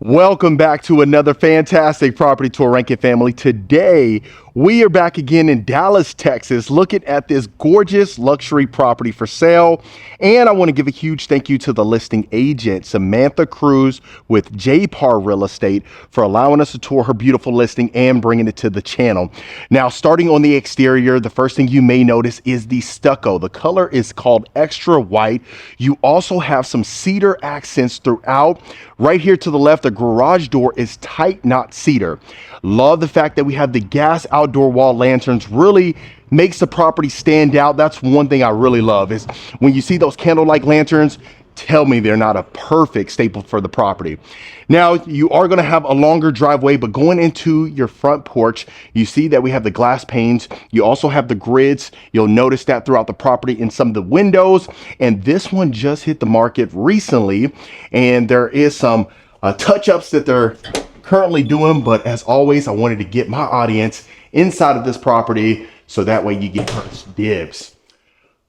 Welcome back to another fantastic property tour, Rankin family. Today, we are back again in Dallas, Texas, looking at this gorgeous luxury property for sale. And I want to give a huge thank you to the listing agent, Samantha Cruz with JPAR Real Estate, for allowing us to tour her beautiful listing and bringing it to the channel. Now, starting on the exterior, the first thing you may notice is the stucco. The color is called extra white. You also have some cedar accents throughout. Right here to the left, the garage door is tight knot cedar. Love the fact that we have the gas outdoor wall lanterns. Really makes the property stand out. That's one thing I really love, is when you see those candlelight lanterns, tell me they're not a perfect staple for the property. Now, you are going to have a longer driveway, but going into your front porch, you see that we have the glass panes. You also have the grids. You'll notice that throughout the property in some of the windows. And this one just hit the market recently, and there is some touch-ups that they're currently doing. But as always, I wanted to get my audience inside of this property so that way you get first dibs.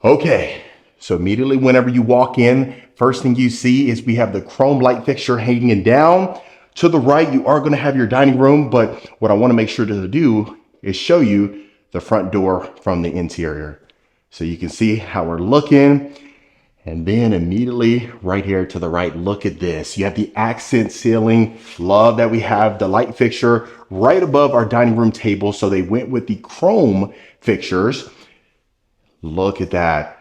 Okay. So immediately whenever you walk in, first thing you see is we have the chrome light fixture hanging down. To the right, you are going to have your dining room, but what I want to make sure to do is show you the front door from the interior. So you can see how we're looking. And then immediately right here to the right, look at this. You have the accent ceiling. Love that we have the light fixture right above our dining room table. So they went with the chrome fixtures. Look at that.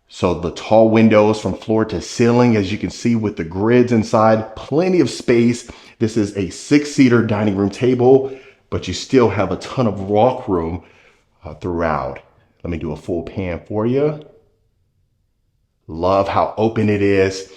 So the tall windows from floor to ceiling, as you can see with the grids inside, plenty of space. This is a 6-seater dining room table, but you still have a ton of walk room throughout. Let me do a full pan for you. Love how open it is.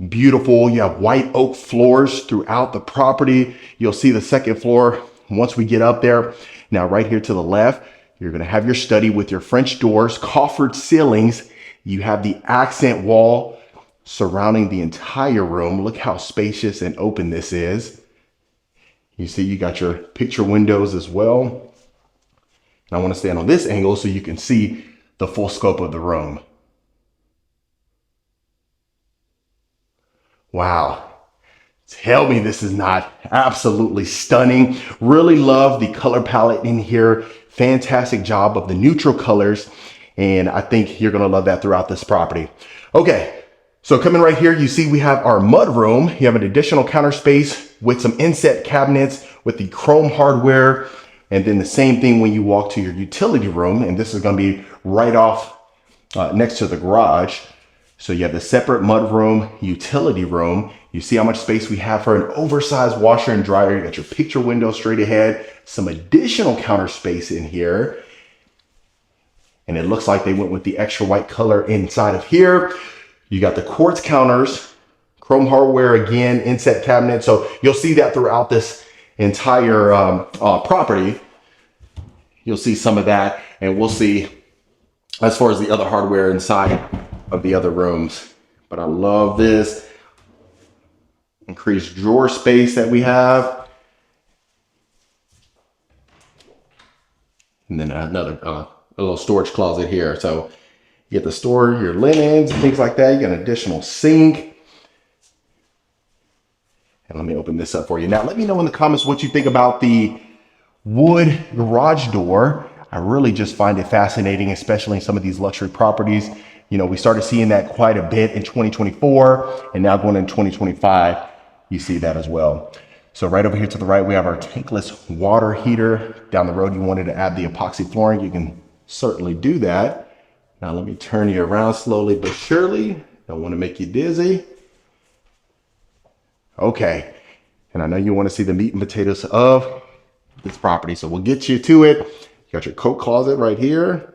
Beautiful. You have white oak floors throughout the property. You'll see the second floor once we get up there. Now, right here to the left, you're going to have your study with your French doors, coffered ceilings. You have the accent wall surrounding the entire room. Look how spacious and open this is. You see you got your picture windows as well. And I want to stand on this angle so you can see the full scope of the room. Wow. Tell me this is not absolutely stunning. Really love the color palette in here. Fantastic job of the neutral colors. And I think you're going to love that throughout this property. Okay, so coming right here, you see we have our mudroom. You have an additional counter space with some inset cabinets with the chrome hardware. And then the same thing when you walk to your utility room. And this is going to be right off next to the garage. So you have the separate mudroom, utility room. You see how much space we have for an oversized washer and dryer. You got your picture window straight ahead, some additional counter space in here. And it looks like they went with the extra white color inside of here. You got the quartz counters, chrome hardware again, inset cabinet. So you'll see that throughout this entire property. You'll see some of that, and we'll see as far as the other hardware inside of the other rooms. But I love this increased drawer space that we have. And then another a little storage closet here. So you get to store your linens and things like that. You got an additional sink. And let me open this up for you. Now, let me know in the comments what you think about the wood garage door. I really just find it fascinating, especially in some of these luxury properties. You know, we started seeing that quite a bit in 2024, and now going into 2025, you see that as well. So right over here to the right, we have our tankless water heater. Down the road, you wanted to add the epoxy flooring. You can certainly do that. Now let me turn you around slowly but surely. Don't want to make you dizzy. Okay. And I know you want to see the meat and potatoes of this property, so we'll get you to it. You got your coat closet right here,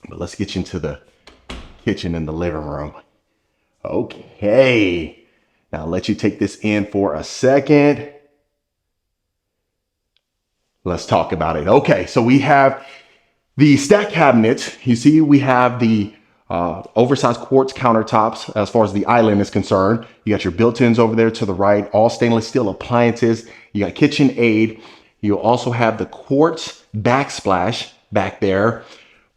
but let's get you into the kitchen and the living room. Okay. Now I'll let you take this in for a second. Let's talk about it. Okay, so we have the stack cabinets. You see, we have the oversized quartz countertops as far as the island is concerned. You got your built-ins over there to the right, all stainless steel appliances. You got KitchenAid. You also have the quartz backsplash back there.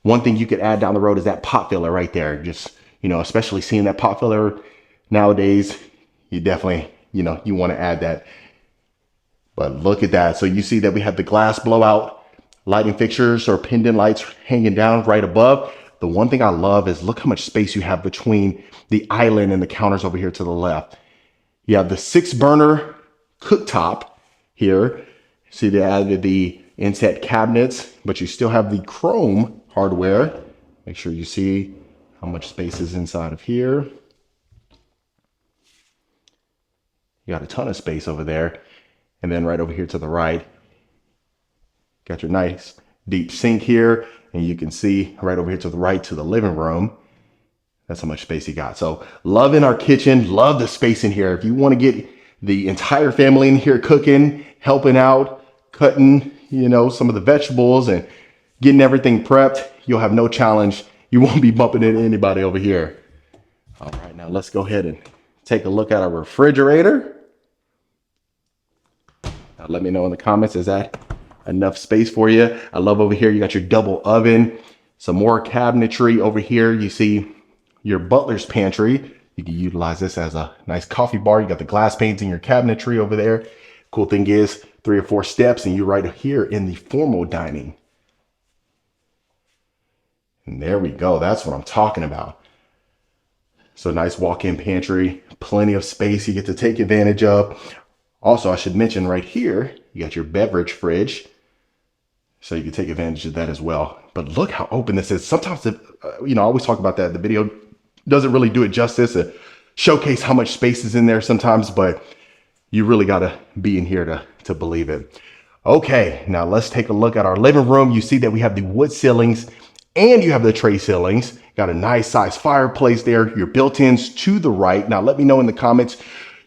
One thing you could add down the road is that pot filler right there. Just, you know, especially seeing that pot filler nowadays, you definitely you want to add that. But look at that. So you see that we have the glass blowout lighting fixtures or pendant lights hanging down right above. The one thing I love is look how much space you have between the island and the counters over here to the left. You have the 6-burner cooktop here. See, they added the inset cabinets, but you still have the chrome hardware. Make sure you see how much space is inside of here. You got a ton of space over there. And then right over here to the right, got your nice deep sink here. And you can see right over here to the right to the living room. That's how much space you got. So loving our kitchen, love the space in here. If you want to get the entire family in here cooking, helping out, cutting, some of the vegetables and getting everything prepped, you'll have no challenge. You won't be bumping into anybody over here. All right, now let's go ahead and take a look at our refrigerator. Now let me know in the comments, is that enough space for you? I love over here, you got your double oven, some more cabinetry over here. You see your butler's pantry. You can utilize this as a nice coffee bar. You got the glass panes in your cabinetry over there. Cool thing is 3 or 4 steps and you're right here in the formal dining. And there we go. That's what I'm talking about. So nice walk-in pantry, plenty of space you get to take advantage of. Also, I should mention right here, you got your beverage fridge. So you can take advantage of that as well. But look how open this is. Sometimes, I always talk about that. The video doesn't really do it justice to showcase how much space is in there sometimes, but you really got to be in here to believe it. Okay, now let's take a look at our living room. You see that we have the wood ceilings and you have the tray ceilings. Got a nice size fireplace there. Your built-ins to the right. Now let me know in the comments,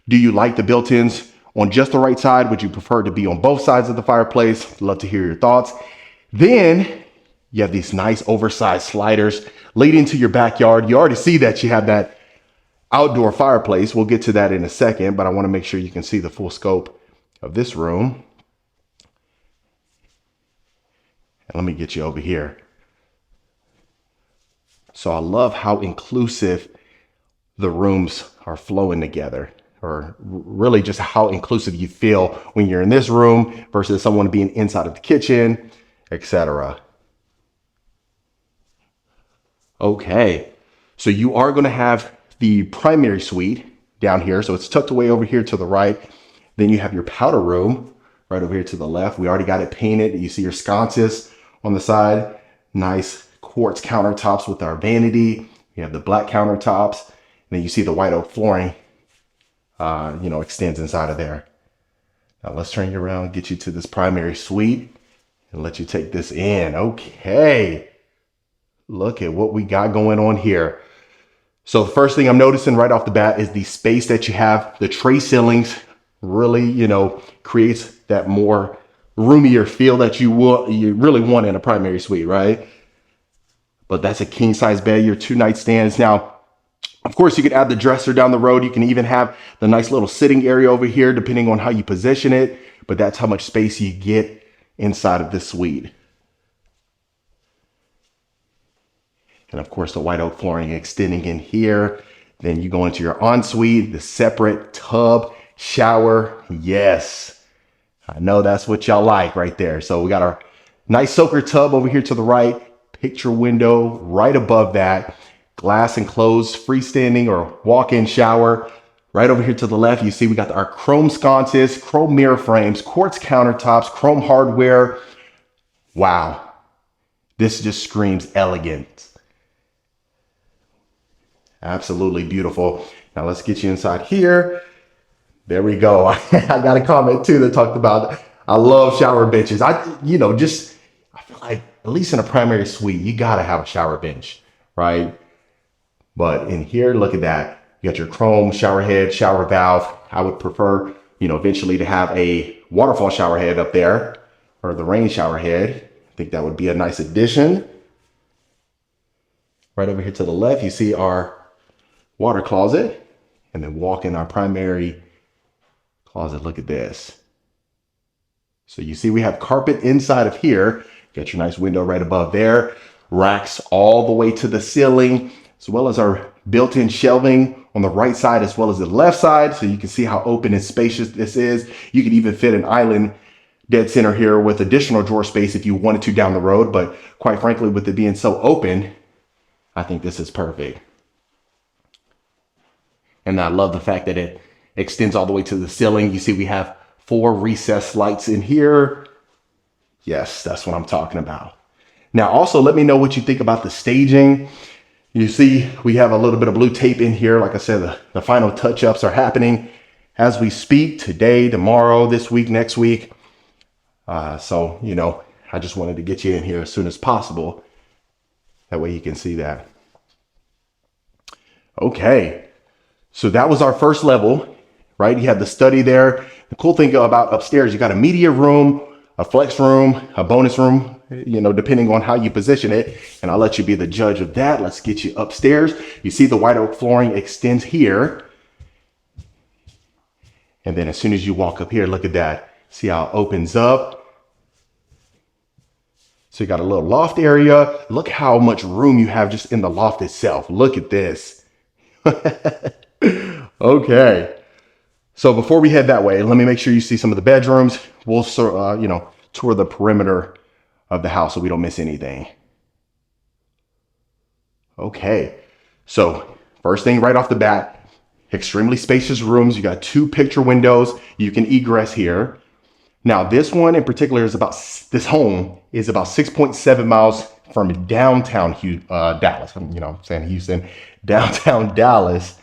do you like the built-ins on just the right side? Would you prefer to be on both sides of the fireplace? Love to hear your thoughts. Then you have these nice oversized sliders leading to your backyard. You already see that you have that outdoor fireplace. We'll get to that in a second, but I want to make sure you can see the full scope of this room. And let me get you over here. So I love how inclusive the rooms are flowing together, or really just how inclusive you feel when you're in this room versus someone being inside of the kitchen, etc. Okay, so you are going to have the primary suite down here. So it's tucked away over here to the right. Then you have your powder room right over here to the left. We already got it painted. You see your sconces on the side. Nice quartz countertops with our vanity. You have the black countertops. And then you see the white oak flooring, extends inside of there. Now let's turn you around, get you to this primary suite and let you take this in. Okay. Look at what we got going on here. So the first thing I'm noticing right off the bat is the space that you have. The tray ceilings really, creates that more roomier feel that you really want in a primary suite, right? But that's a king size bed, your 2 nightstands. Now, of course, you could add the dresser down the road. You can even have the nice little sitting area over here, depending on how you position it. But that's how much space you get inside of this suite. And of course, the white oak flooring extending in here. Then you go into your ensuite, the separate tub, shower. Yes, I know that's what y'all like right there. So we got our nice soaker tub over here to the right, picture window right above that, glass enclosed freestanding or walk-in shower. Right over here to the left, you see we got our chrome sconces, chrome mirror frames, quartz countertops, chrome hardware. Wow, this just screams elegant. Absolutely beautiful. Now let's get you inside here. There we go. I got a comment too that talked about, I love shower benches. I feel like at least in a primary suite, you gotta have a shower bench, right? But in here, look at that. You got your chrome shower head, shower valve. I would prefer, eventually to have a waterfall shower head up there, or the rain shower head. I think that would be a nice addition. Right over here to the left, you see our water closet, and then walk in our primary closet. Look at this. So you see we have carpet inside of here. Got your nice window right above there. Racks all the way to the ceiling, as well as our built-in shelving on the right side as well as the left side. So you can see how open and spacious this is. You could even fit an island dead center here with additional drawer space if you wanted to down the road. But quite frankly, with it being so open, I think this is perfect. And I love the fact that it extends all the way to the ceiling. You see we have 4 recessed lights in here. Yes, that's what I'm talking about. Now, also let me know what you think about the staging. You see, we have a little bit of blue tape in here. Like I said, the final touch-ups are happening as we speak, today, tomorrow, this week, next week. So, you know, I just wanted to get you in here as soon as possible. That way you can see that. Okay, so that was our first level, right? You have the study there. The cool thing about upstairs, you got a media room, a flex room, a bonus room, you know, depending on how you position it. And I'll let you be the judge of that. Let's get you upstairs. You see the white oak flooring extends here. And then as soon as you walk up here, look at that. See how it opens up. So you got a little loft area. Look how much room you have just in the loft itself. Look at this. Okay. So before we head that way, let me make sure you see some of the bedrooms. We'll, you know, tour the perimeter of the house so we don't miss anything. Okay. So first thing right off the bat, extremely spacious rooms. You got 2 picture windows. You can egress here. Now this one in particular is about, this home is about 6.7 miles from downtown Dallas. You know, I'm saying Houston, downtown Dallas.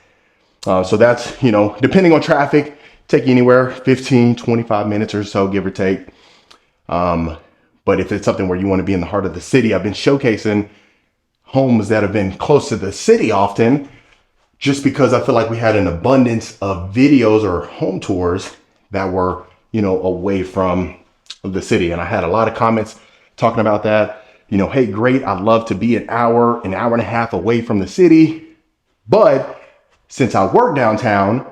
So that's, you know, depending on traffic, take you anywhere 15, 25 minutes or so, give or take. But if it's something where you want to be in the heart of the city, I've been showcasing homes that have been close to the city often, just because I feel like we had an abundance of videos or home tours that were, you know, away from the city. And I had a lot of comments talking about that. You know, hey, great, I'd love to be an hour and a half away from the city. But since I work downtown,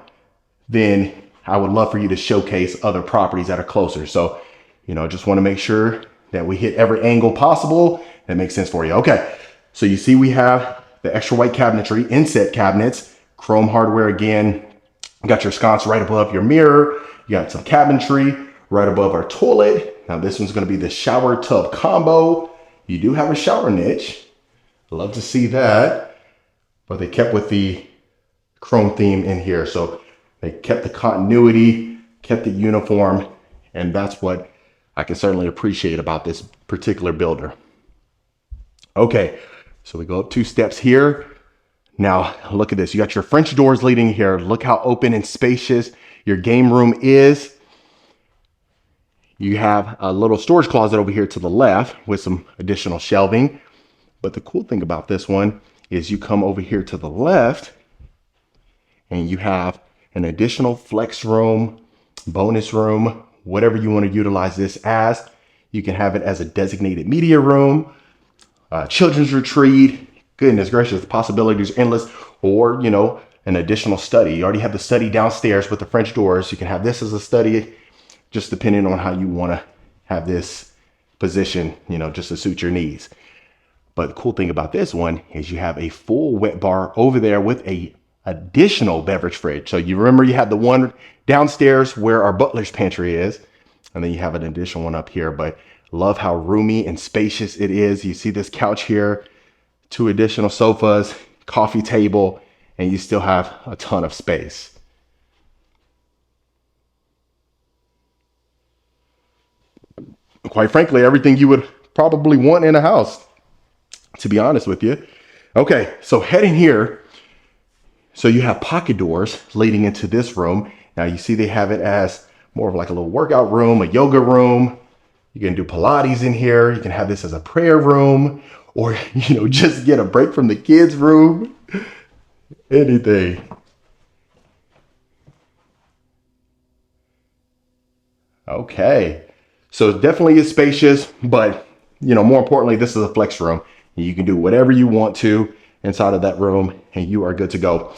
then I would love for you to showcase other properties that are closer. So, you know, just want to make sure that we hit every angle possible that makes sense for you. Okay, so you see we have the extra white cabinetry, inset cabinets, chrome hardware again. You got your sconce right above your mirror. You got some cabinetry right above our toilet. Now this one's going to be the shower tub combo. You do have a shower niche. Love to see that. But they kept with the chrome theme in here. So they kept the continuity, kept the uniform, and that's what I can certainly appreciate about this particular builder. Okay, so we go up 2 steps here. Now look at this. You got your French doors leading here. Look how open and spacious your game room is. You have a little storage closet over here to the left with some additional shelving. But the cool thing about this one is you come over here to the left and you have an additional flex room, bonus room, whatever you want to utilize this as. You can have it as a designated media room, children's retreat. Goodness gracious, the possibilities are endless. Or, you know, an additional study. You already have the study downstairs with the French doors. You can have this as a study, just depending on how you want to have this position, you know, just to suit your needs. But the cool thing about this one is you have a full wet bar over there with a additional beverage fridge. So you remember you had the one downstairs where our butler's pantry is, and then you have an additional one up here. But love how roomy and spacious it is. You see this couch here, 2 additional sofas, coffee table, and you still have a ton of space. Quite frankly, everything you would probably want in a house, to be honest with you. Okay, so heading here, so you have pocket doors leading into this room. Now you see they have it as more of like a little workout room, a yoga room. You can do Pilates in here. You can have this as a prayer room, or, you know, just get a break from the kids' room. Anything. Okay, so it definitely is spacious, but, you know, more importantly, this is a flex room. You can do whatever you want to inside of that room and you are good to go.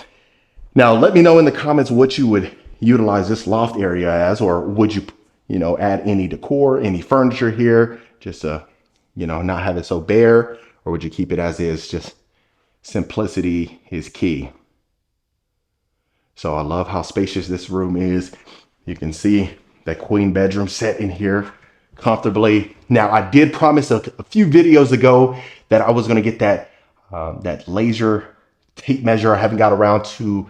Now, let me know in the comments what you would utilize this loft area as, or would you, you know, add any decor, any furniture here, just to, you know, not have it so bare, or would you keep it as is? Just simplicity is key. So I love how spacious this room is. You can see that queen bedroom set in here comfortably. Now, I did promise a few videos ago that I was going to get that laser tape measure. I haven't got around to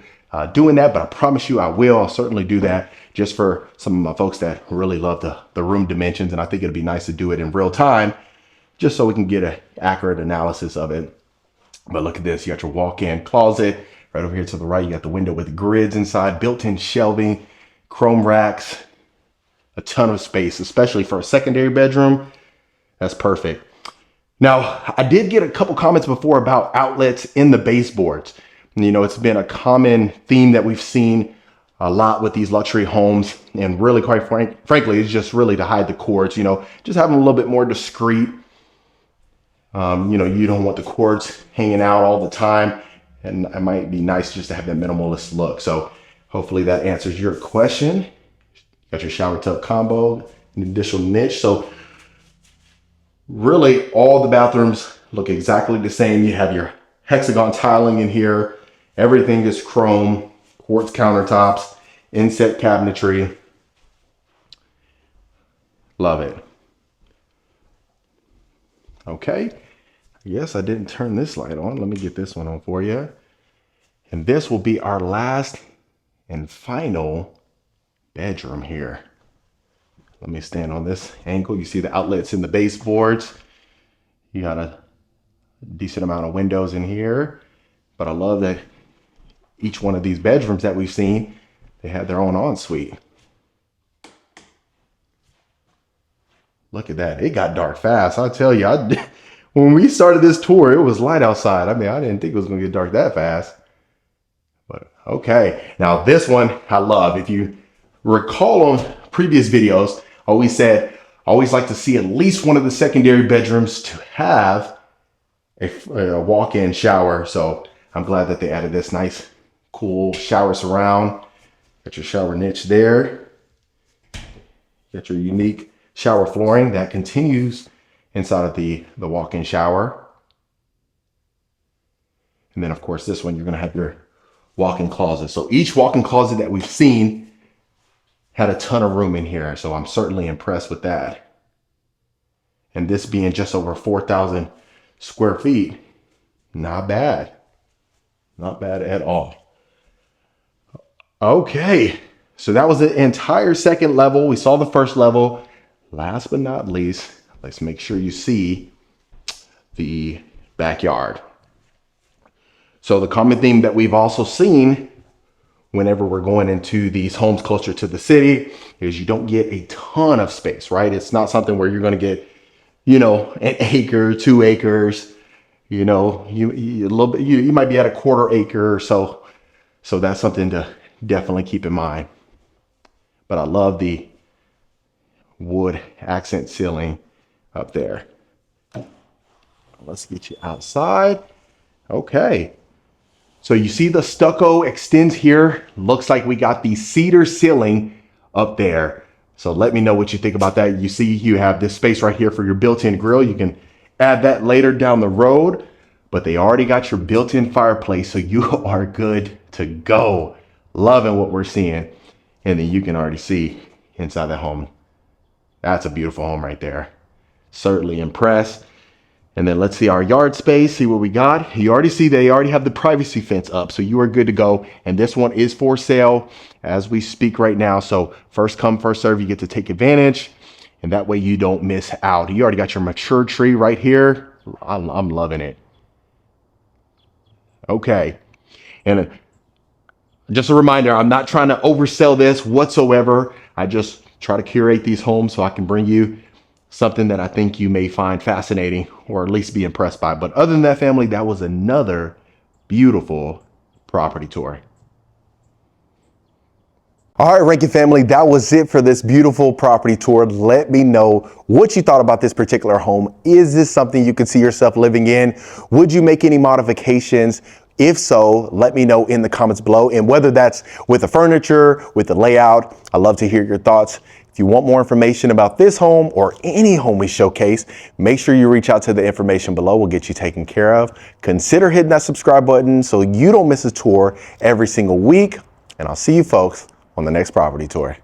doing that, but I promise you I will. I'll certainly do that just for some of my folks that really love the room dimensions. And I think it'd be nice to do it in real time just so we can get an accurate analysis of it. But look at this. You got your walk-in closet right over here to the right. You got the window with grids inside, built-in shelving, chrome racks, a ton of space, especially for a secondary bedroom. That's perfect. Now, I did get a couple comments before about outlets in the baseboards. You know, it's been a common theme that we've seen a lot with these luxury homes, and really, quite frankly, it's just really to hide the cords, you know, just having a little bit more discreet. You know, you don't want the cords hanging out all the time, and it might be nice just to have that minimalist look. So hopefully that answers your question. Got your shower tub combo, an additional niche. So really all the bathrooms look exactly the same. You have your hexagon tiling in here. Everything is chrome, quartz countertops, inset cabinetry. Love it. Okay. Yes, I didn't turn this light on. Let me get this one on for you. And this will be our last and final bedroom here. Let me stand on this angle. You see the outlets in the baseboards. You got a decent amount of windows in here, but I love that each one of these bedrooms that we've seen, they have their own ensuite. Look at that. It got dark fast. I tell you, when we started this tour, it was light outside. I mean, I didn't think it was going to get dark that fast. But okay. Now this one I love. If you recall on previous videos, I always like to see at least one of the secondary bedrooms to have a walk-in shower. So I'm glad that they added this nice, cool shower surround. Got your shower niche there. Got your unique shower flooring that continues inside of the walk-in shower. And then of course this one, you're going to have your walk-in closet. So each walk-in closet that we've seen had a ton of room in here. So I'm certainly impressed with that. And this being just over 4,000 square feet, not bad. Not bad at all. Okay, so that was the entire second level. We saw the first level. Last but not least, let's make sure you see the backyard. So the common theme that we've also seen whenever we're going into these homes closer to the city is you don't get a ton of space, right? It's not something where you're going to get, you know, an acre, 2 acres, you know, you might be at a quarter acre or so. So that's something to definitely keep in mind. But I love the wood accent ceiling up there. Let's get you outside. Okay. So you see the stucco extends here. Looks like we got the cedar ceiling up there. So let me know what you think about that. You see you have this space right here for your built-in grill. You can add that later down the road, but they already got your built-in fireplace, so you are good to go. Loving what we're seeing. And then you can already see inside the home. That's a beautiful home right there. Certainly impressed. And then let's see our yard space, see what we got. You already see they already have the privacy fence up, so you are good to go. And this one is for sale as we speak right now. So first come, first serve, you get to take advantage. And that way you don't miss out. You already got your mature tree right here. I'm loving it. Okay. And just a reminder, I'm not trying to oversell this whatsoever. I just try to curate these homes so I can bring you something that I think you may find fascinating or at least be impressed by. But other than that, family, that was another beautiful property tour. All right, Rankin family, that was it for this beautiful property tour. Let me know what you thought about this particular home. Is this something you could see yourself living in? Would you make any modifications? If so, let me know in the comments below. And whether that's with the furniture, with the layout, I'd love to hear your thoughts. If you want more information about this home or any home we showcase, make sure you reach out to the information below. We'll get you taken care of. Consider hitting that subscribe button so you don't miss a tour every single week. and I'll see you folks on the next property tour.